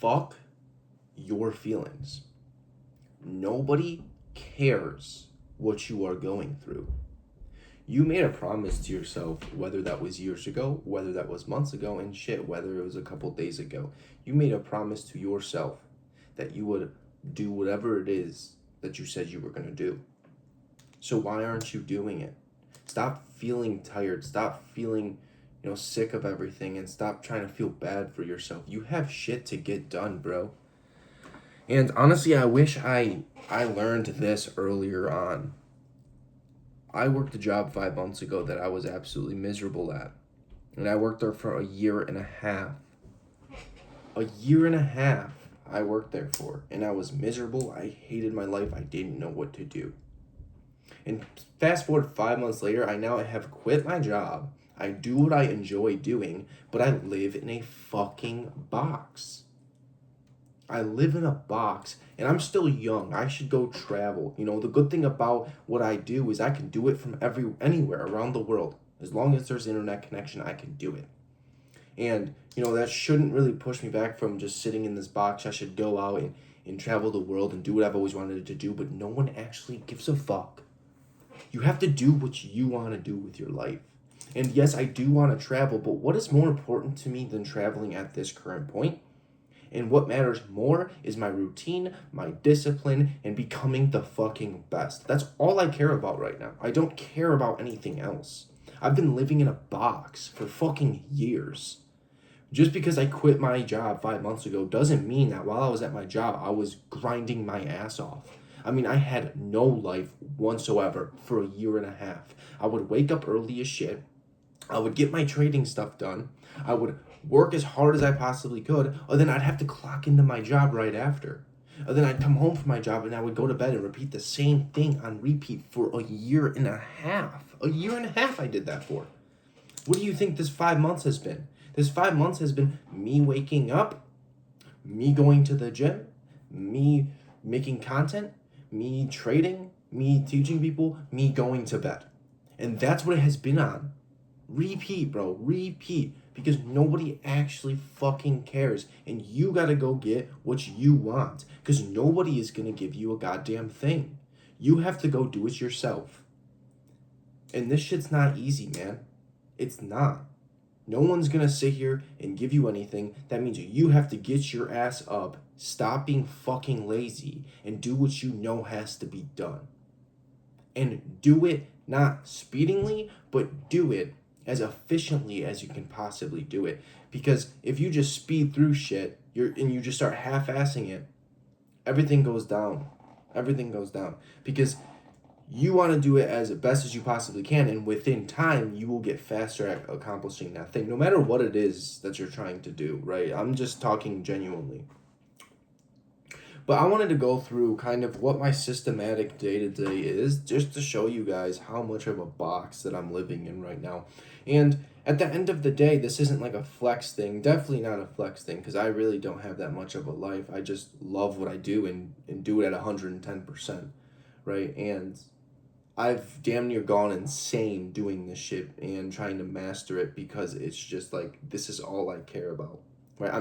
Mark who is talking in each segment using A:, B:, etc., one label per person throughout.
A: fuck your feelings. Nobody cares what you are going through. You made a promise to yourself, whether that was years ago, whether that was months ago, and shit, whether it was a couple days ago. You made a promise to yourself that you would do whatever it is that you said you were going to do. So why aren't you doing it? Stop feeling tired. Stop feeling, sick of everything, and stop trying to feel bad for yourself. You have shit to get done, bro. And honestly, I wish I learned this earlier on. I worked a job 5 months ago that I was absolutely miserable at. And I worked there for a year and a half. A year and a half I worked there for. And I was miserable. I hated my life. I didn't know what to do. And fast forward 5 months later, I now have quit my job. I do what I enjoy doing, but I live in a fucking box. I live in a box, and I'm still young. I should go travel. The good thing about what I do is I can do it from anywhere around the world. As long as there's internet connection, I can do it. And, that shouldn't really push me back from just sitting in this box. I should go out and travel the world and do what I've always wanted to do, but no one actually gives a fuck. You have to do what you want to do with your life. And yes, I do want to travel, but what is more important to me than traveling at this current point? And what matters more is my routine, my discipline, and becoming the fucking best. That's all I care about right now. I don't care about anything else. I've been living in a box for fucking years. Just because I quit my job 5 months ago doesn't mean that while I was at my job, I was grinding my ass off. I mean, I had no life whatsoever for a year and a half. I would wake up early as shit. I would get my trading stuff done. I would work as hard as I possibly could, or then I'd have to clock into my job right after. Or then I'd come home from my job and I would go to bed and repeat the same thing on repeat for a year and a half. A year and a half I did that for. What do you think this 5 months has been? This 5 months has been me waking up, me going to the gym, me making content, me trading, me teaching people, me going to bed. And that's what it has been on. Repeat, bro. Repeat. Because nobody actually fucking cares. And you gotta go get what you want. Because nobody is gonna give you a goddamn thing. You have to go do it yourself. And this shit's not easy, man. It's not. No one's gonna sit here and give you anything. That means you have to get your ass up, stop being fucking lazy, and do what you know has to be done. And do it not speedingly, but do it as efficiently as you can possibly do it. Because if you just speed through shit, you just start half-assing it, everything goes down. Everything goes down. Because you want to do it as best as you possibly can, and within time, you will get faster at accomplishing that thing, no matter what it is that you're trying to do, right? I'm just talking genuinely. But I wanted to go through kind of what my systematic day-to-day is, just to show you guys how much of a box that I'm living in right now. And at the end of the day, this isn't like a flex thing, definitely not a flex thing, because I really don't have that much of a life. I just love what I do and do it at 110%, right? And I've damn near gone insane doing this shit and trying to master it because it's just like, this is all I care about, right?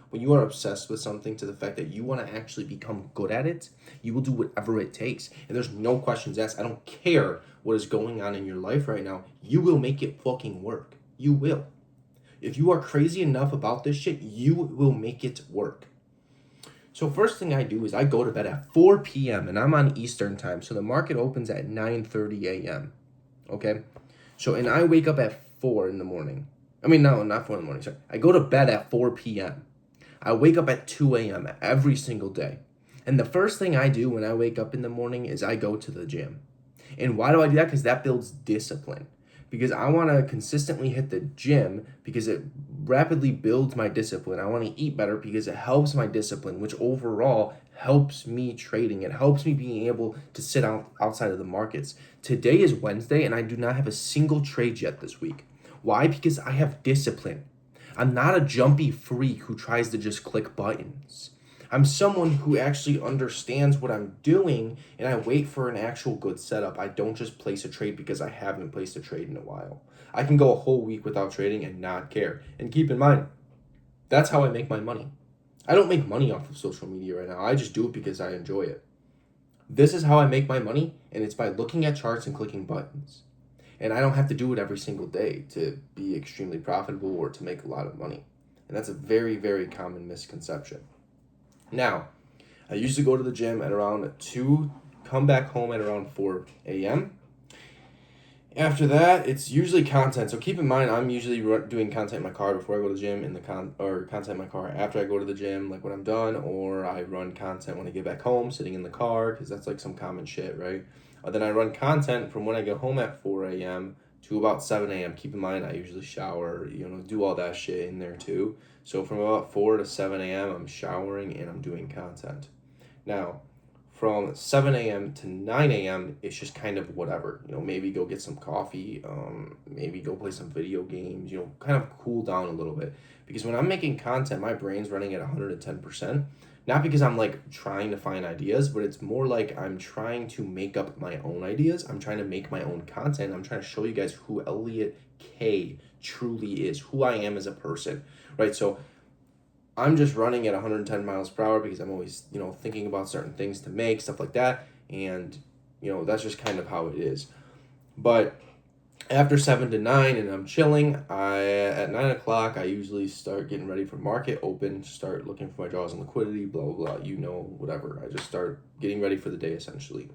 A: When you are obsessed with something to the fact that you want to actually become good at it, you will do whatever it takes. And there's no questions asked. I don't care what is going on in your life right now. You will make it fucking work. You will. If you are crazy enough about this shit, you will make it work. So first thing I do is I go to bed at 4 p.m. and I'm on Eastern time. So the market opens at 9:30 a.m. Okay? And I wake up at 4 in the morning. I mean, no, not 4 in the morning, sorry. I go to bed at 4 p.m. I wake up at 2 a.m. every single day. And the first thing I do when I wake up in the morning is I go to the gym. And why do I do that? Because that builds discipline. Because I want to consistently hit the gym because it rapidly builds my discipline. I want to eat better because it helps my discipline, which overall helps me trading. It helps me being able to sit outside of the markets. Today is Wednesday and I do not have a single trade yet this week. Why? Because I have discipline. I'm not a jumpy freak who tries to just click buttons. I'm someone who actually understands what I'm doing and I wait for an actual good setup. I don't just place a trade because I haven't placed a trade in a while. I can go a whole week without trading and not care. And keep in mind, that's how I make my money. I don't make money off of social media right now. I just do it because I enjoy it. This is how I make my money, and it's by looking at charts and clicking buttons. And I don't have to do it every single day to be extremely profitable or to make a lot of money. And that's a very, very common misconception. Now, I usually go to the gym at around 2, come back home at around 4 a.m. After that, it's usually content. So keep in mind, I'm usually doing content in my car before I go to the gym, or content in my car after I go to the gym, like when I'm done, or I run content when I get back home, sitting in the car, because that's like some common shit, right? Then I run content from when I get home at 4 a.m. to about 7 a.m. Keep in mind, I usually shower, do all that shit in there too. So from about 4 to 7 a.m., I'm showering and I'm doing content. Now, from 7 a.m. to 9 a.m., it's just kind of whatever. Maybe go get some coffee, maybe go play some video games, kind of cool down a little bit. Because when I'm making content, my brain's running at 110%. Not because I'm like trying to find ideas, but it's more like I'm trying to make up my own ideas. I'm trying to make my own content. I'm trying to show you guys who Elliot K truly is, who I am as a person, right? So I'm just running at 110 miles per hour because I'm always, thinking about certain things to make, stuff like that. And, that's just kind of how it is. But after 7 to 9 and I'm chilling, at 9 o'clock, I usually start getting ready for market open, start looking for my draws and liquidity, blah, blah, blah, whatever. I just start getting ready for the day, essentially.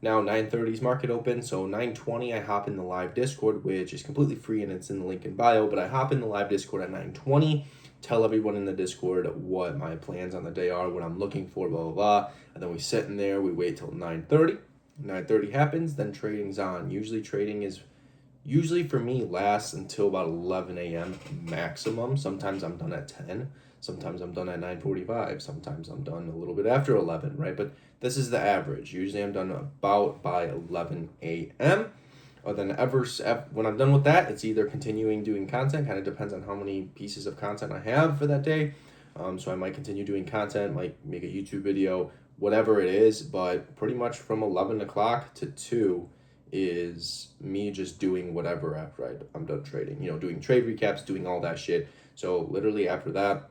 A: Now, 9:30 is market open, so 9:20 I hop in the live Discord, which is completely free and it's in the link in bio, but I hop in the live Discord at 9:20, tell everyone in the Discord what my plans on the day are, what I'm looking for, blah, blah, blah, and then we sit in there, we wait till 9:30. 9:30 happens, then trading's on. Usually for me lasts until about 11 a.m. maximum. Sometimes I'm done at 10. Sometimes I'm done at 9:45. Sometimes I'm done a little bit after 11, right? But this is the average. Usually I'm done about by 11 a.m. Or then when I'm done with that, it's either continuing doing content. Kind of depends on how many pieces of content I have for that day. So I might continue doing content, might make a YouTube video, whatever it is. But pretty much from 11 o'clock to 2 is me just doing whatever after I'm done trading, doing trade recaps, doing all that shit. So literally after that,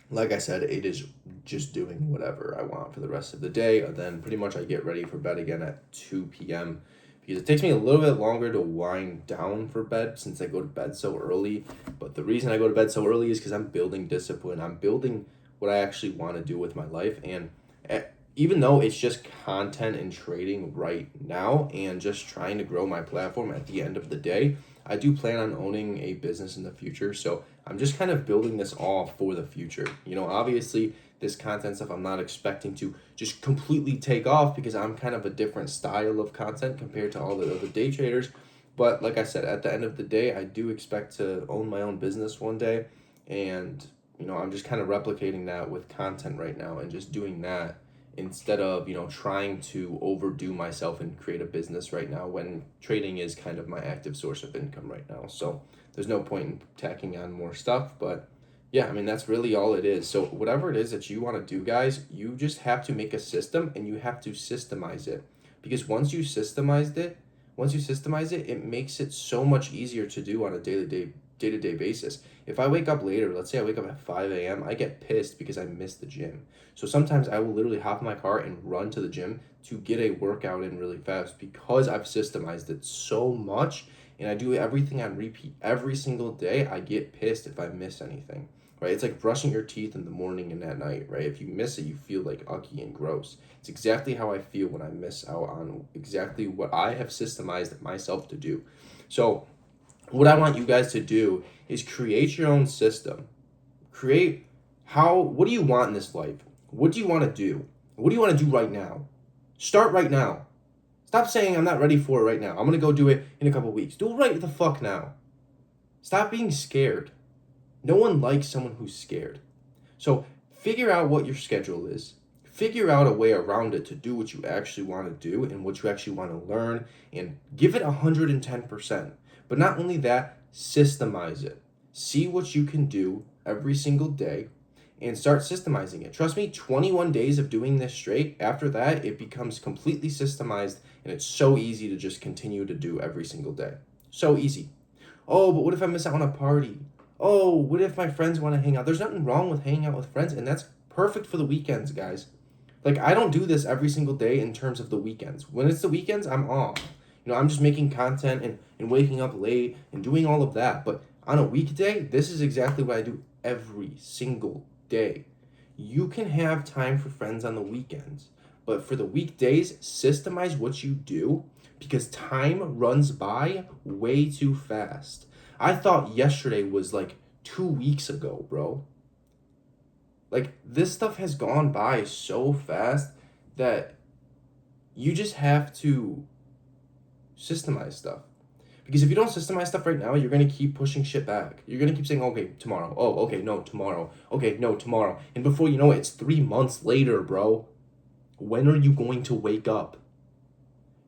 A: like I said, it is just doing whatever I want for the rest of the day. And then pretty much I get ready for bed again at 2 p.m. because it takes me a little bit longer to wind down for bed since I go to bed so early. But the reason I go to bed so early is because I'm building discipline. I'm building what I actually want to do with my life. And even though it's just content and trading right now and just trying to grow my platform at the end of the day, I do plan on owning a business in the future. So I'm just kind of building this all for the future. Obviously this content stuff I'm not expecting to just completely take off because I'm kind of a different style of content compared to all the other day traders. But like I said, at the end of the day, I do expect to own my own business one day. And, I'm just kind of replicating that with content right now and just doing that instead of, trying to overdo myself and create a business right now when trading is kind of my active source of income right now. So there's no point in tacking on more stuff, but yeah, that's really all it is. So whatever it is that you want to do, guys, you just have to make a system and you have to systemize it. Because once you systemize it, it makes it so much easier to do on a day-to-day basis. If I wake up later, let's say I wake up at 5 a.m., I get pissed because I missed the gym. So sometimes I will literally hop in my car and run to the gym to get a workout in really fast because I've systemized it so much and I do everything on repeat every single day. I get pissed if I miss anything, right? It's like brushing your teeth in the morning and at night, right? If you miss it, you feel like ugly and gross. It's exactly how I feel when I miss out on exactly what I have systemized myself to do. So what I want you guys to do is create your own system. What do you want in this life? What do you want to do? What do you want to do right now? Start right now. Stop saying I'm not ready for it right now. I'm going to go do it in a couple weeks. Do it right the fuck now. Stop being scared. No one likes someone who's scared. So figure out what your schedule is. Figure out a way around it to do what you actually want to do and what you actually want to learn and give it 110%. But not only that, systemize it. See what you can do every single day and start systemizing it. Trust me, 21 days of doing this straight, after that, it becomes completely systemized and it's so easy to just continue to do every single day. So easy. Oh, but what if I miss out on a party? Oh, what if my friends want to hang out? There's nothing wrong with hanging out with friends, and that's perfect for the weekends, guys. Like, I don't do this every single day in terms of the weekends. When it's the weekends, I'm off. I'm just making content and waking up late and doing all of that. But on a weekday, this is exactly what I do every single day. You can have time for friends on the weekends, but for the weekdays, systemize what you do because time runs by way too fast. I thought yesterday was like 2 weeks ago, bro. Like, this stuff has gone by so fast that you just have to systemize stuff. Because if you don't systemize stuff right now, you're going to keep pushing shit back. You're going to keep saying, okay, tomorrow. Oh, okay, no, tomorrow. Okay, no, tomorrow. And before you know it, it's 3 months later, bro. When are you going to wake up?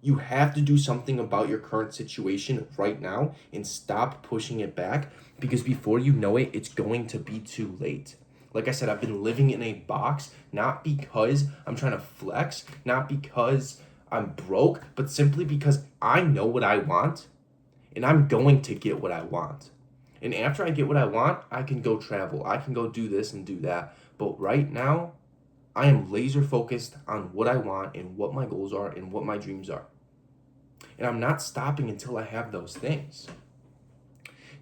A: You have to do something about your current situation right now and stop pushing it back because before you know it, it's going to be too late. Like I said, I've been living in a box, not because I'm trying to flex, not because I'm broke, but simply because I know what I want and I'm going to get what I want. And after I get what I want, I can go travel. I can go do this and do that. But right now, I am laser focused on what I want and what my goals are and what my dreams are. And I'm not stopping until I have those things.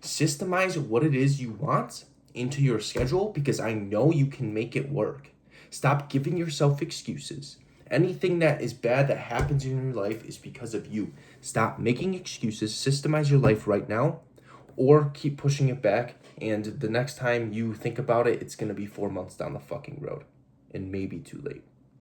A: Systemize what it is you want into your schedule because I know you can make it work. Stop giving yourself excuses. Anything that is bad that happens in your life is because of you. Stop making excuses. Systemize your life right now or keep pushing it back. And the next time you think about it, it's going to be 4 months down the fucking road and maybe too late.